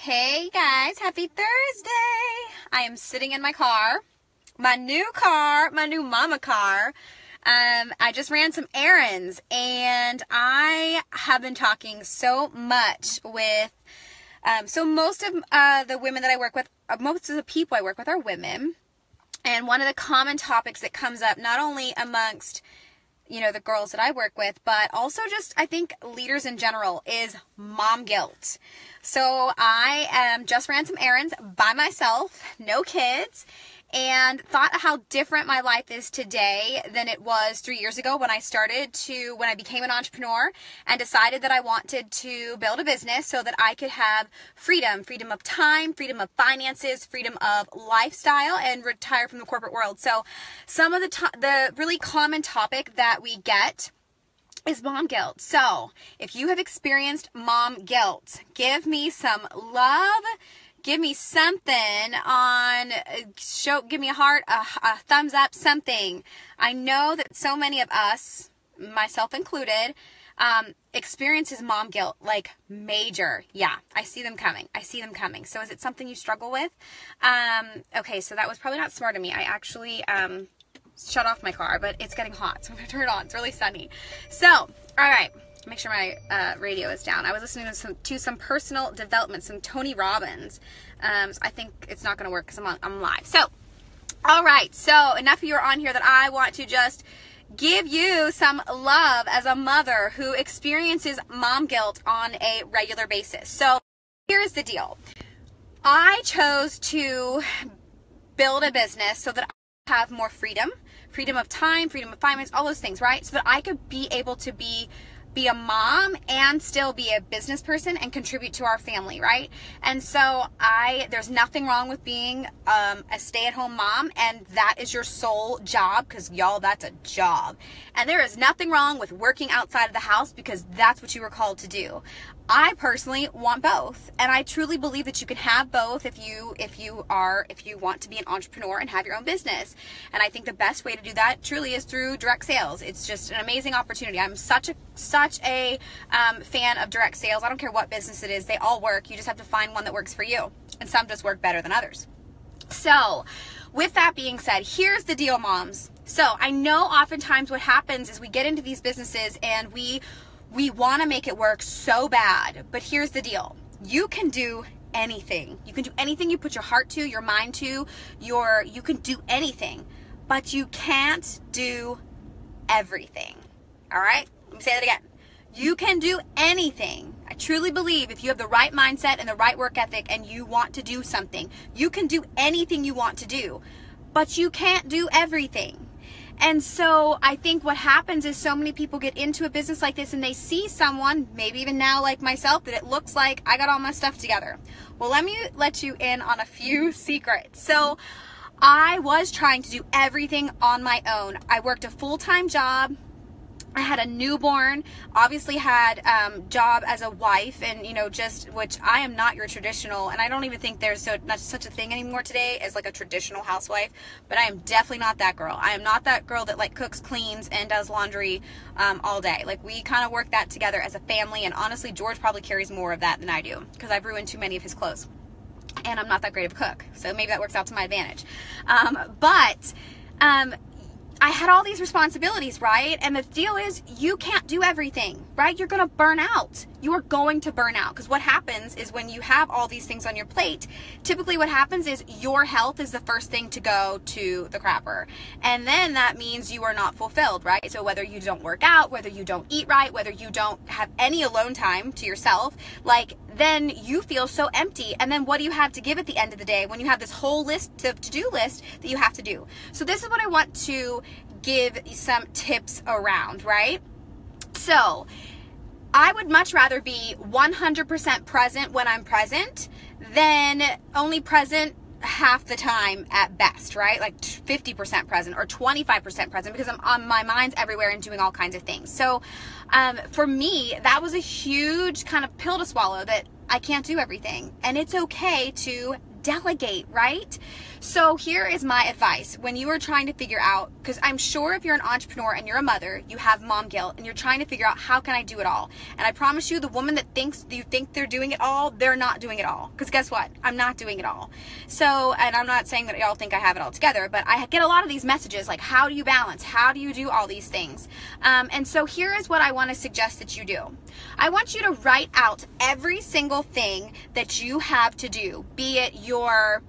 Hey guys, happy Thursday! I am sitting in my car, my new mama car. I just ran some errands and I have been talking so much with, most of the women that I work with, most of the people I work with are women. And one of the common topics that comes up, not only amongst the girls that I work with, but also just, I think, leaders in general, is mom guilt. So I just ran some errands by myself, no kids, and thought how different my life is today than it was 3 years ago when I became an entrepreneur and decided that I wanted to build a business so that I could have freedom of time, freedom of finances, freedom of lifestyle, and retire from the corporate world. So some of the really common topic that we get is mom guilt. So if you have experienced mom guilt, give me some love. Give me something give me a heart, a thumbs up, something. I know that so many of us, myself included, experiences mom guilt, like major. Yeah, I see them coming. So is it something you struggle with? Okay, so that was probably not smart of me. I actually shut off my car, but it's getting hot, so I'm going to turn it on. It's really sunny. So, all right. Make sure my radio is down. I was listening to some personal development, some Tony Robbins. So I think it's not going to work because I'm live. So, all right. So enough of you are on here that I want to just give you some love as a mother who experiences mom guilt on a regular basis. So here's the deal. I chose to build a business so that I have more freedom of time, freedom of finance, all those things, right? So that I could be able to be a mom and still be a business person and contribute to our family, right? And so there's nothing wrong with being a stay-at-home mom, and that is your sole job, because y'all, that's a job. And there is nothing wrong with working outside of the house, because that's what you were called to do. I personally want both, and I truly believe that you can have both if you want to be an entrepreneur and have your own business. And I think the best way to do that truly is through direct sales. It's just an amazing opportunity. I'm such a fan of direct sales. I don't care what business it is, they all work. You just have to find one that works for you, and some just work better than others. So with that being said, here's the deal, moms. So I know oftentimes what happens is we get into these businesses and we want to make it work so bad, but here's the deal. You can do anything. You can do anything you put your heart to, your mind to, you can do anything, but you can't do everything. All right? Let me say that again. You can do anything. I truly believe if you have the right mindset and the right work ethic and you want to do something, you can do anything you want to do, but you can't do everything. And so I think what happens is so many people get into a business like this and they see someone, maybe even now like myself, that it looks like I got all my stuff together. Well, let me let you in on a few secrets. So I was trying to do everything on my own. I worked a full-time job. I had a newborn, obviously had job as a wife, and which I am not your traditional, and I don't even think there's such a thing anymore today as like a traditional housewife, but I am definitely not that girl. I am not that girl that like cooks, cleans, and does laundry all day. Like, we kind of work that together as a family, and honestly, George probably carries more of that than I do, because I've ruined too many of his clothes, and I'm not that great of a cook, so maybe that works out to my advantage. I had all these responsibilities, right? And the deal is, you can't do everything, right? You're going to burn out. You are going to burn out, because what happens is when you have all these things on your plate, typically what happens is your health is the first thing to go to the crapper. And then that means you are not fulfilled, right? So whether you don't work out, whether you don't eat right, whether you don't have any alone time to yourself, then you feel so empty. And then what do you have to give at the end of the day when you have this whole to-do list that you have to do? So this is what I want to give some tips around, right? So I would much rather be 100% present when I'm present than only present half the time at best, right? Like 50% present or 25% present, because I'm on, my mind's everywhere and doing all kinds of things. So for me, that was a huge kind of pill to swallow, that I can't do everything, and it's okay to delegate, right? So here is my advice when you are trying to figure out, because I'm sure if you're an entrepreneur and you're a mother, you have mom guilt and you're trying to figure out how can I do it all. And I promise you, the woman that thinks you think they're doing it all, they're not doing it all. Because guess what? I'm not doing it all. So, and I'm not saying that y'all think I have it all together, but I get a lot of these messages like, how do you balance? How do you do all these things? And so here is what I want to suggest that you do. I want you to write out every single thing that you have to do, be it your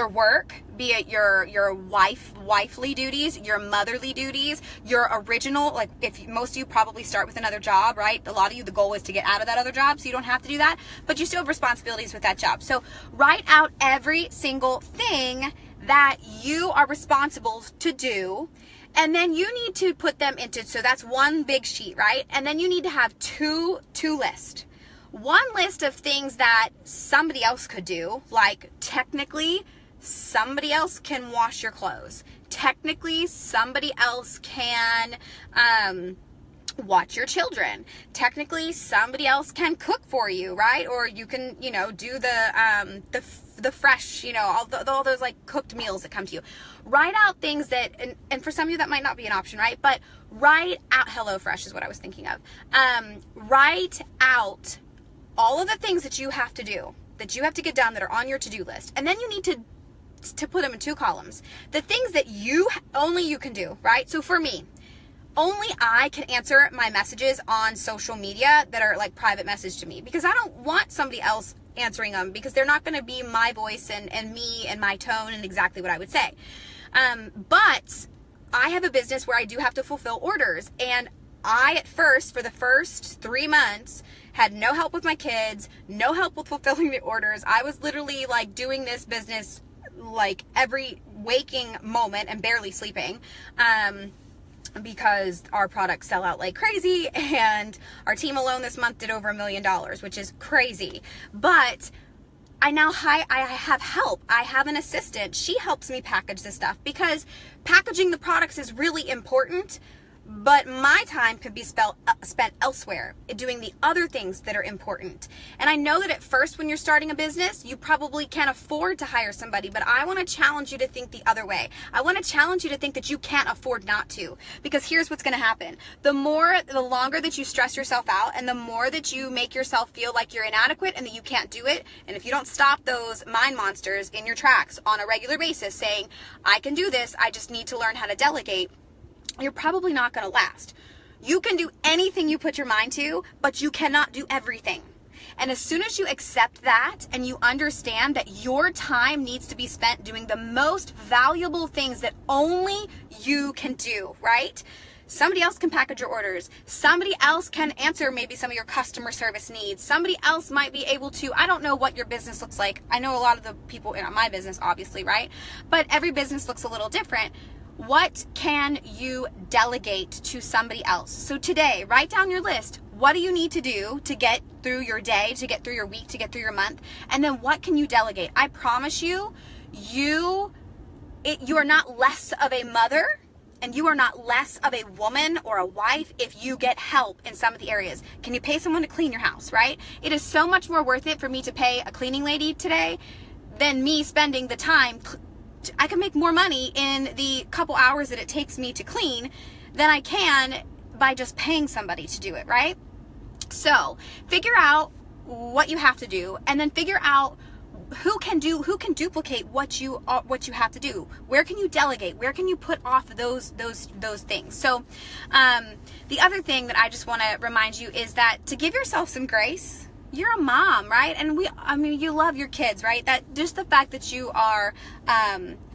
work, be it your wifely duties, your motherly duties, your original, like if most of you probably start with another job, right? A lot of you, the goal is to get out of that other job, so you don't have to do that, but you still have responsibilities with that job. So write out every single thing that you are responsible to do, and then you need to put them into, so that's one big sheet, right? And then you need to have two lists. One list of things that somebody else could do, like technically somebody else can wash your clothes. Technically somebody else can watch your children. Technically somebody else can cook for you, right? Or you can, you know, do the fresh, you know, all those like cooked meals that come to you. Write out things that, and for some of you that might not be an option, right? But write out, HelloFresh is what I was thinking of. Write out all of the things that you have to do, that you have to get done, that are on your to-do list. And then you need to put them in two columns. The things that only you can do, right? So for me, only I can answer my messages on social media that are like private message to me, because I don't want somebody else answering them, because they're not going to be my voice and me and my tone and exactly what I would say. But I have a business where I do have to fulfill orders, and I, at first, for the first 3 months, had no help with my kids, no help with fulfilling the orders. I was literally like doing this business like every waking moment and barely sleeping, because our products sell out like crazy, and our team alone this month did over $1 million, which is crazy. But I have help. I have an assistant. She helps me package this stuff, because packaging the products is really important. But my time could be spent elsewhere doing the other things that are important. And I know that at first when you're starting a business, you probably can't afford to hire somebody, but I want to challenge you to think the other way. I want to challenge you to think that you can't afford not to, because here's what's going to happen. The longer that you stress yourself out, and the more that you make yourself feel like you're inadequate and that you can't do it, and if you don't stop those mind monsters in your tracks on a regular basis saying, I can do this, I just need to learn how to delegate, you're probably not going to last. You can do anything you put your mind to, but you cannot do everything. And as soon as you accept that and you understand that your time needs to be spent doing the most valuable things that only you can do, right? Somebody else can package your orders. Somebody else can answer maybe some of your customer service needs. Somebody else might be able to, I don't know what your business looks like. I know a lot of the people in my business, obviously, right? But every business looks a little different. What can you delegate to somebody else? So today, write down your list. What do you need to do to get through your day, to get through your week, to get through your month? And then what can you delegate? I promise you, you are not less of a mother, and you are not less of a woman or a wife if you get help in some of the areas. Can you pay someone to clean your house, right? It is so much more worth it for me to pay a cleaning lady today than me spending the time. I can make more money in the couple hours that it takes me to clean than I can by just paying somebody to do it, right? So figure out what you have to do, and then figure out who can duplicate what you have to do. Where can you delegate? Where can you put off those things? So the other thing that I just want to remind you is that to give yourself some grace. You're a mom, right? And you love your kids, right? That just the fact that you are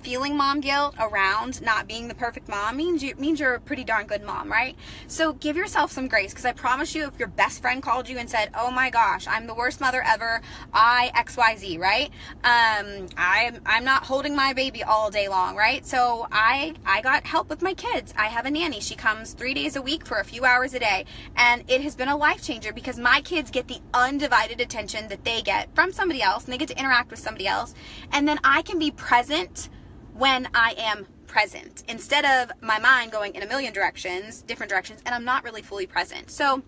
feeling mom guilt around not being the perfect mom means you're a pretty darn good mom, right? So give yourself some grace, because I promise you, if your best friend called you and said, oh my gosh, I'm the worst mother ever, I XYZ, right? I'm not holding my baby all day long, right? So I got help with my kids. I have a nanny. She comes 3 days a week for a few hours a day, and it has been a life changer, because my kids get the undivided attention that they get from somebody else, and they get to interact with somebody else, and then I can be present when I am present, instead of my mind going in a million directions, different directions, and I'm not really fully present. So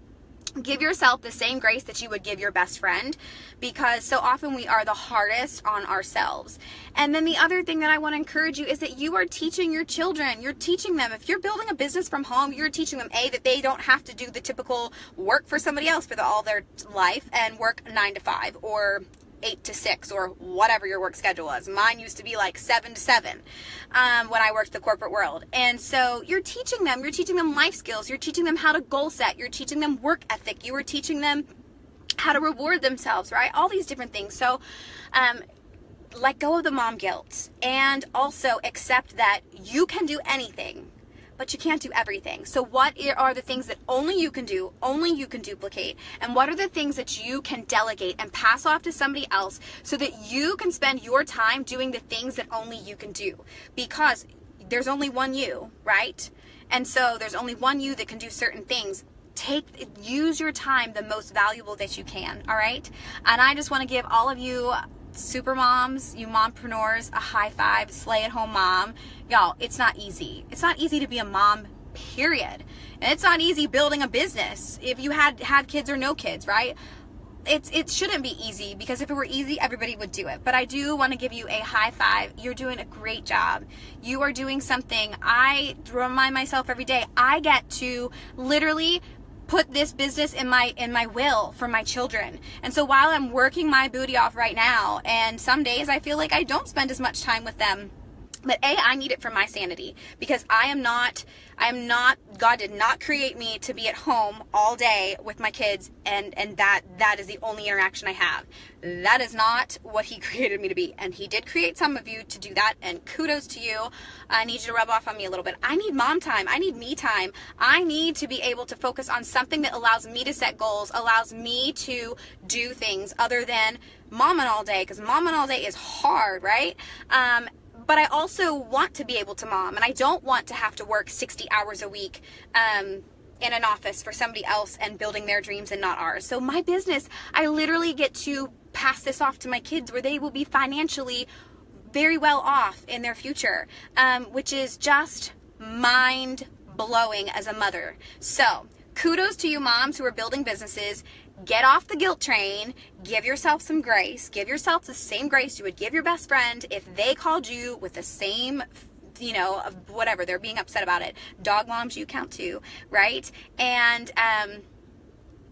Give yourself the same grace that you would give your best friend, because so often we are the hardest on ourselves. And then the other thing that I want to encourage you is that you are teaching your children. You're teaching them. If you're building a business from home, you're teaching them, A, that they don't have to do the typical work for somebody else for all their life and work 9 to 5 or 8 to 6 or whatever your work schedule is. Mine used to be like 7 to 7 when I worked the corporate world. And so you're teaching them life skills. You're teaching them how to goal set. You're teaching them work ethic. You are teaching them how to reward themselves, right? All these different things. So let go of the mom guilt, and also accept that you can do anything, but you can't do everything. So what are the things that only you can do, only you can duplicate? And what are the things that you can delegate and pass off to somebody else so that you can spend your time doing the things that only you can do? Because there's only one you, right? And so there's only one you that can do certain things. Use your time the most valuable that you can, all right? And I just want to give all of you super moms, you mompreneurs, a high five. Slay at home mom. Y'all, it's not easy. It's not easy to be a mom, period. And it's not easy building a business if you had kids or no kids, right? It shouldn't be easy, because if it were easy, everybody would do it. But I do want to give you a high five. You're doing a great job. You are doing something. I remind myself every day, I get to literally put this business in my will for my children. And so while I'm working my booty off right now, and some days I feel like I don't spend as much time with them, but I need it for my sanity, because I am not, God did not create me to be at home all day with my kids, and that is the only interaction I have. That is not what he created me to be. And he did create some of you to do that, and kudos to you. I need you to rub off on me a little bit. I need mom time. I need me time. I need to be able to focus on something that allows me to set goals, allows me to do things other than momming all day, because momming all day is hard, right? But I also want to be able to mom, and I don't want to have to work 60 hours a week in an office for somebody else and building their dreams and not ours. So my business, I literally get to pass this off to my kids, where they will be financially very well off in their future, which is just mind-blowing as a mother. So kudos to you moms who are building businesses. Get off the guilt train. Give yourself some grace. Give yourself the same grace you would give your best friend if they called you with the same, whatever, they're being upset about it. Dog moms, you count too, right? And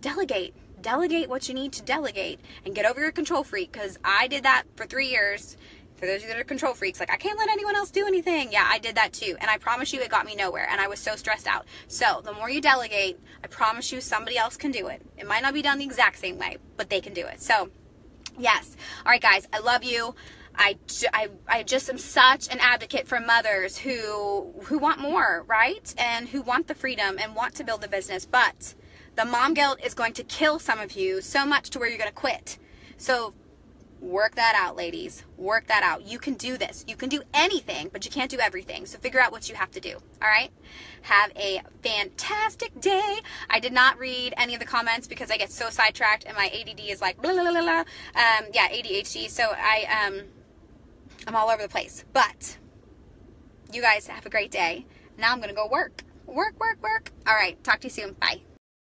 delegate. Delegate what you need to delegate, and get over your control freak, because I did that for 3 years. For those of you that are control freaks, like, I can't let anyone else do anything. Yeah, I did that too. And I promise you, it got me nowhere. And I was so stressed out. So the more you delegate, I promise you somebody else can do it. It might not be done the exact same way, but they can do it. So yes. All right, guys, I love you. I just am such an advocate for mothers who want more, right? And who want the freedom and want to build the business. But the mom guilt is going to kill some of you so much to where you're going to quit. So work that out, ladies. Work that out. You can do this. You can do anything, but you can't do everything. So figure out what you have to do. All right? Have a fantastic day. I did not read any of the comments because I get so sidetracked and my ADD is like blah, blah, blah, blah. Yeah, ADHD. So I'm all over the place. But you guys have a great day. Now I'm going to go work. Work, work, work. All right. Talk to you soon. Bye.